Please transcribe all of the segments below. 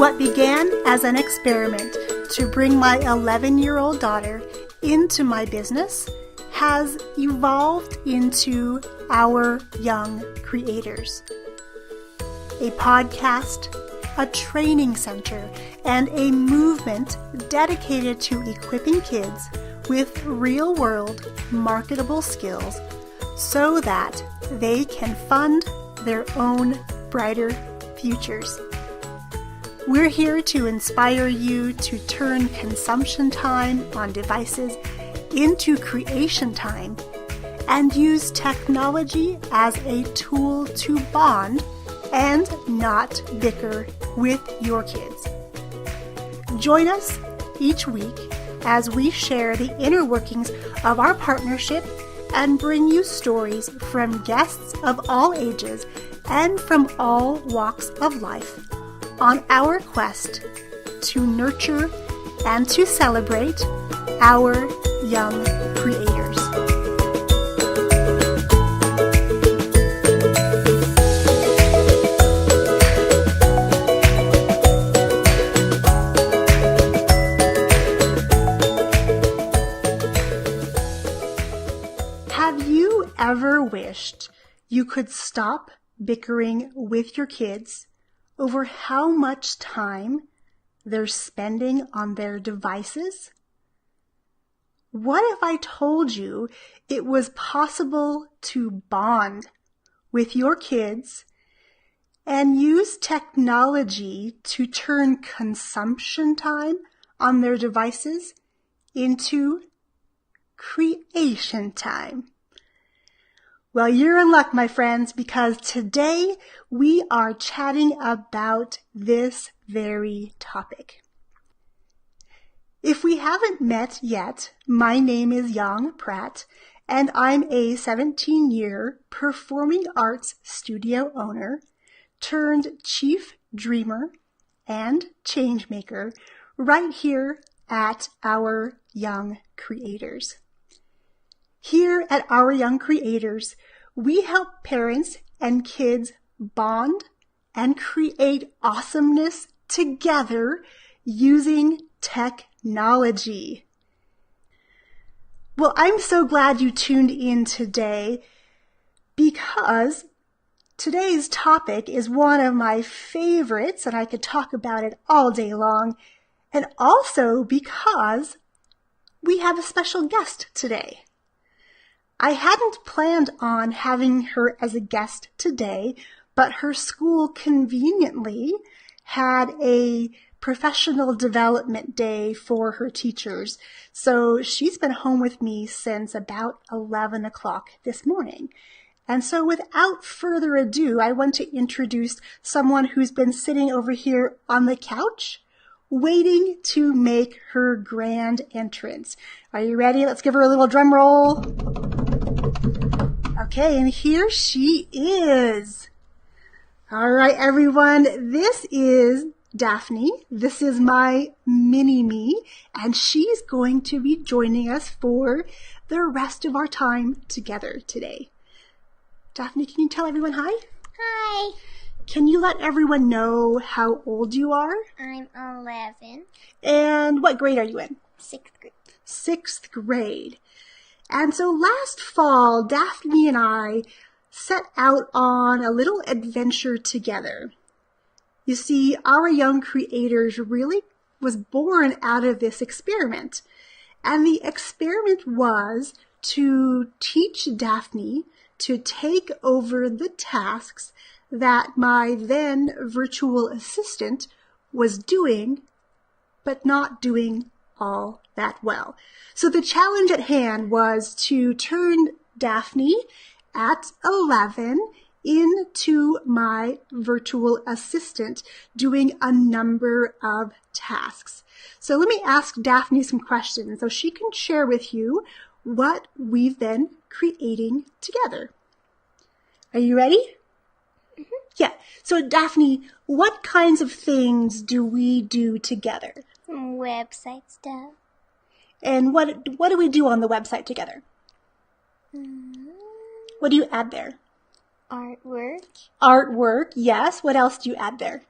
What began as an experiment to bring my 11-year-old daughter into my business has evolved into Our Young Creators, a podcast, a training center, and a movement dedicated to equipping kids with real-world marketable skills so that they can fund their own brighter futures. We're here to inspire you to turn consumption time on devices into creation time and use technology as a tool to bond and not bicker with your kids. Join us each week as we share the inner workings of our partnership and bring you stories from guests of all ages and from all walks of life on our quest to nurture and to celebrate our young creators. Have you ever wished you could stop bickering with your kids over how much time they're spending on their devices? What if I told you it was possible to bond with your kids and use technology to turn consumption time on their devices into creation time? Well, you're in luck, my friends, because today we are chatting about this very topic. If we haven't met yet, my name is Yang Pratt, and I'm a 17-year performing arts studio owner turned chief dreamer and change maker right here at Our Young Creators. Here at Our Young Creators, we help parents and kids bond and create awesomeness together using technology. Well, I'm so glad you tuned in today because today's topic is one of my favorites and I could talk about it all day long, and also because we have a special guest today. I hadn't planned on having her as a guest today, but her school conveniently had a professional development day for her teachers. So she's been home with me since about 11 o'clock this morning. And so without further ado, I want to introduce someone who's been sitting over here on the couch waiting to make her grand entrance. Are you ready? Let's give her a little drum roll. Okay, and here she is. All right, everyone, this is Daphne. This is my mini-me, and she's going to be joining us for the rest of our time together today. Daphne, can you tell everyone hi? Hi. Can you let everyone know how old you are? I'm 11. And what grade are you in? 6th grade. 6th grade. And so last fall, Daphne and I set out on a little adventure together. You see, Our Young Creators really was born out of this experiment. And the experiment was to teach Daphne to take over the tasks that my then virtual assistant was doing, but not doing all that well. So the challenge at hand was to turn Daphne at 11 into my virtual assistant doing a number of tasks. So let me ask Daphne some questions so she can share with you what we've been creating together. Are you ready? Mm-hmm. Yeah. So Daphne, what kinds of things do we do together? Website stuff. And what do we do on the website together? What do you add there? Artwork. Artwork, yes. What else do you add there?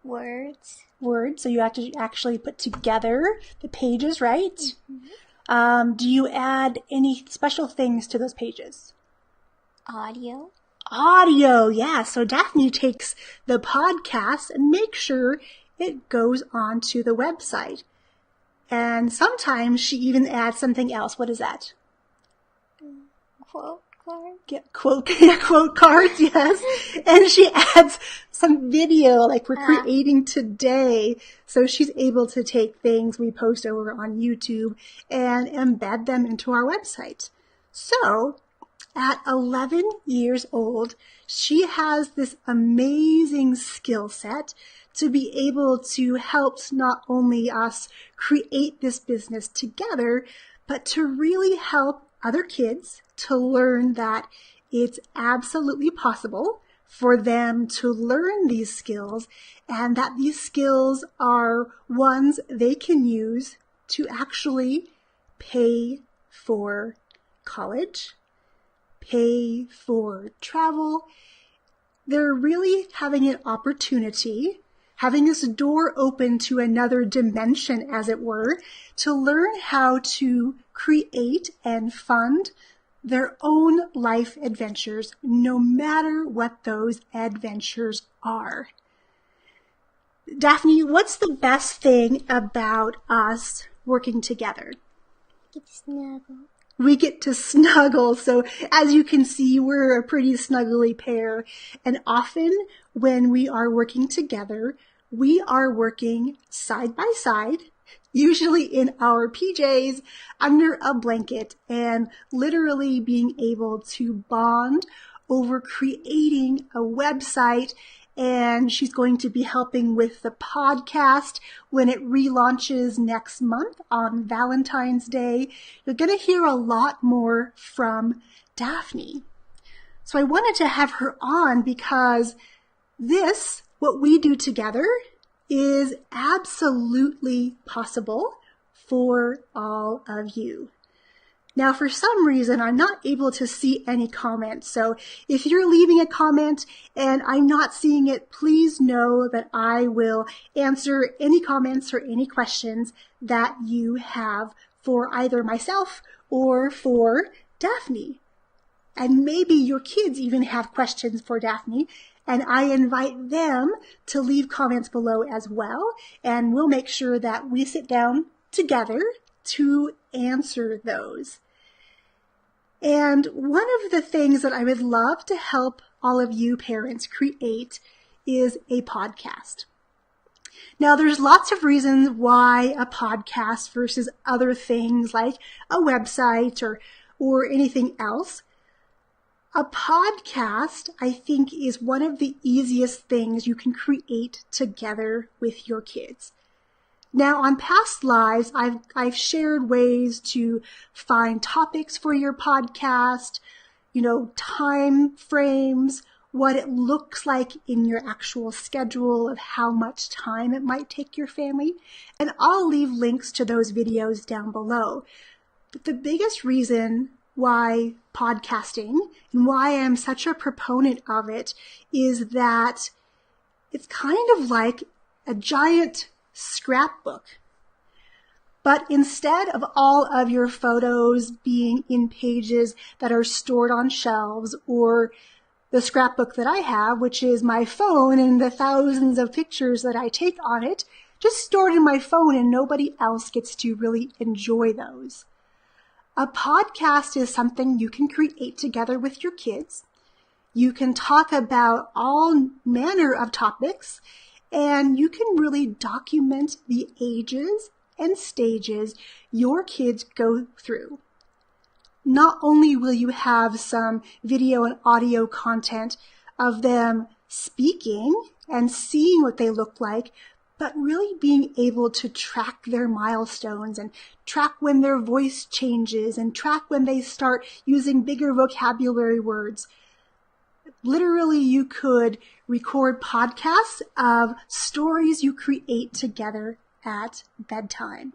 Words. Words, so you have to actually put together the pages, right? Mm-hmm. Do you add any special things to those pages? Audio. Audio, yeah. So Daphne takes the podcast and makes sure it goes onto the website. And sometimes she even adds something else. What is that? Quote card. Quote cards, yes. And she adds some video like we're creating today. So she's able to take things we post over on YouTube and embed them into our website. So at 11 years old, she has this amazing skill set to be able to help not only us create this business together, but to really help other kids to learn that it's absolutely possible for them to learn these skills and that these skills are ones they can use to actually pay for college, pay for travel. They're really having an opportunity, having this door open to another dimension, as it were, to learn how to create and fund their own life adventures, no matter what those adventures are. Daphne, what's the best thing about us working together? Get snuggle. We get to snuggle. So as you can see, we're a pretty snuggly pair. And often when we are working together, we are working side by side, usually in our PJs, under a blanket, and literally being able to bond over creating a website. And she's going to be helping with the podcast when it relaunches next month on Valentine's Day. You're going to hear a lot more from Daphne. So I wanted to have her on because what we do together, is absolutely possible for all of you. Now, for some reason, I'm not able to see any comments. So if you're leaving a comment and I'm not seeing it, please know that I will answer any comments or any questions that you have for either myself or for Daphne. And maybe your kids even have questions for Daphne, and I invite them to leave comments below as well, and we'll make sure that we sit down together to answer those. And one of the things that I would love to help all of you parents create is a podcast. Now, there's lots of reasons why a podcast versus other things like a website or anything else. A podcast, I think, is one of the easiest things you can create together with your kids. Now, on past lives, I've shared ways to find topics for your podcast, time frames, what it looks like in your actual schedule of how much time it might take your family. And I'll leave links to those videos down below. But the biggest reason why podcasting and why I'm such a proponent of it is that it's kind of like a giant scrapbook. But instead of all of your photos being in pages that are stored on shelves, or the scrapbook that I have, which is my phone and the thousands of pictures that I take on it, just stored in my phone and nobody else gets to really enjoy those. A podcast is something you can create together with your kids. You can talk about all manner of topics, and you can really document the ages and stages your kids go through. Not only will you have some video and audio content of them speaking and seeing what they look like, but really being able to track their milestones and track when their voice changes and track when they start using bigger vocabulary words. Literally, you could record podcasts of stories you create together at bedtime.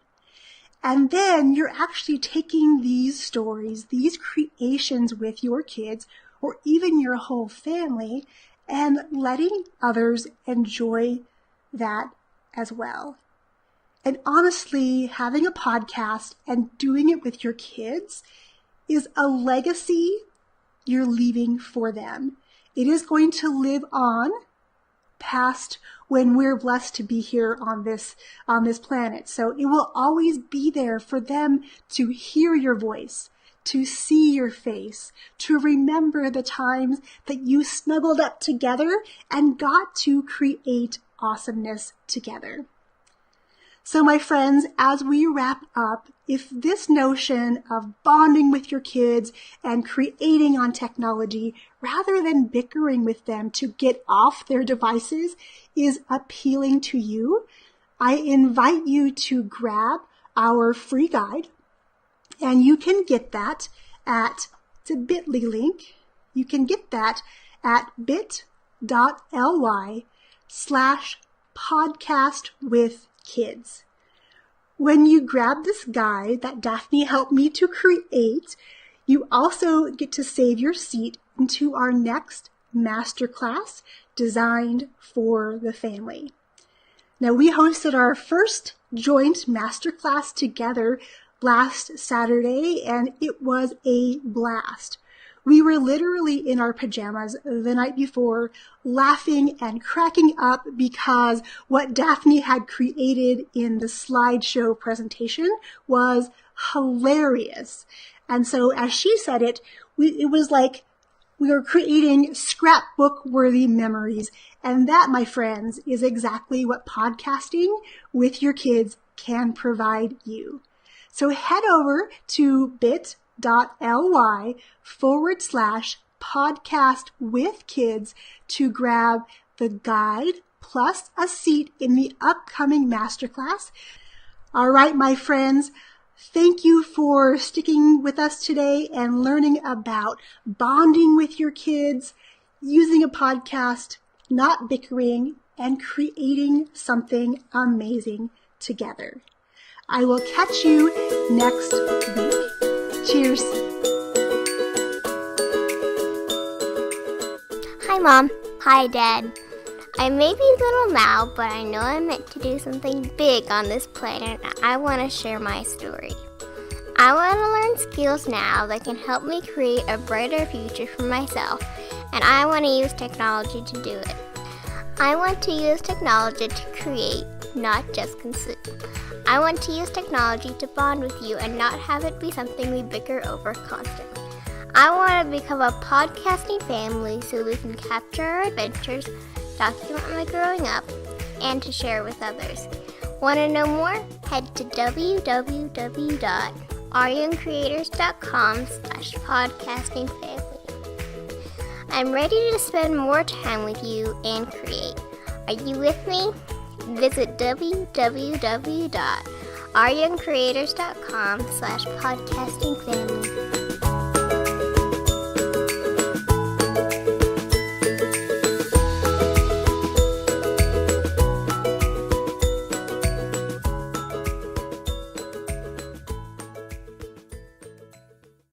And then you're actually taking these stories, these creations with your kids or even your whole family and letting others enjoy that as well. And honestly, having a podcast and doing it with your kids is a legacy you're leaving for them. It is going to live on past when we're blessed to be here on this planet. So it will always be there for them to hear your voice, to see your face, to remember the times that you snuggled up together and got to create awesomeness together. So my friends, as we wrap up, if this notion of bonding with your kids and creating on technology rather than bickering with them to get off their devices is appealing to you, I invite you to grab our free guide, and you can get that at, it's a bit.ly link, you can get that at bit.ly/podcastwithkids. When you grab this guide that Daphne helped me to create, you also get to save your seat into our next masterclass designed for the family. Now, we hosted our first joint masterclass together last Saturday, and it was a blast. We were literally in our pajamas the night before, laughing and cracking up because what Daphne had created in the slideshow presentation was hilarious. And so as she said it, it was like we were creating scrapbook-worthy memories. And that, my friends, is exactly what podcasting with your kids can provide you. So head over to bit.ly/podcastwithkids to grab the guide plus a seat in the upcoming masterclass. All right, my friends, thank you for sticking with us today and learning about bonding with your kids, using a podcast, not bickering, and creating something amazing together. I will catch you next week. Cheers. Hi, Mom. Hi, Dad. I may be little now, but I know I'm meant to do something big on this planet, and I want to share my story. I want to learn skills now that can help me create a brighter future for myself, and I want to use technology to do it. I want to use technology to create, not just consume. I want to use technology to bond with you and not have it be something we bicker over constantly. I want to become a podcasting family so we can capture our adventures, document my growing up, and to share with others. Want to know more? Head to www.ouryoungcreators.com/podcastingfamily. I'm ready to spend more time with you and create. Are you with me? Visit www.ouryoungcreators.com/podcastingfamily.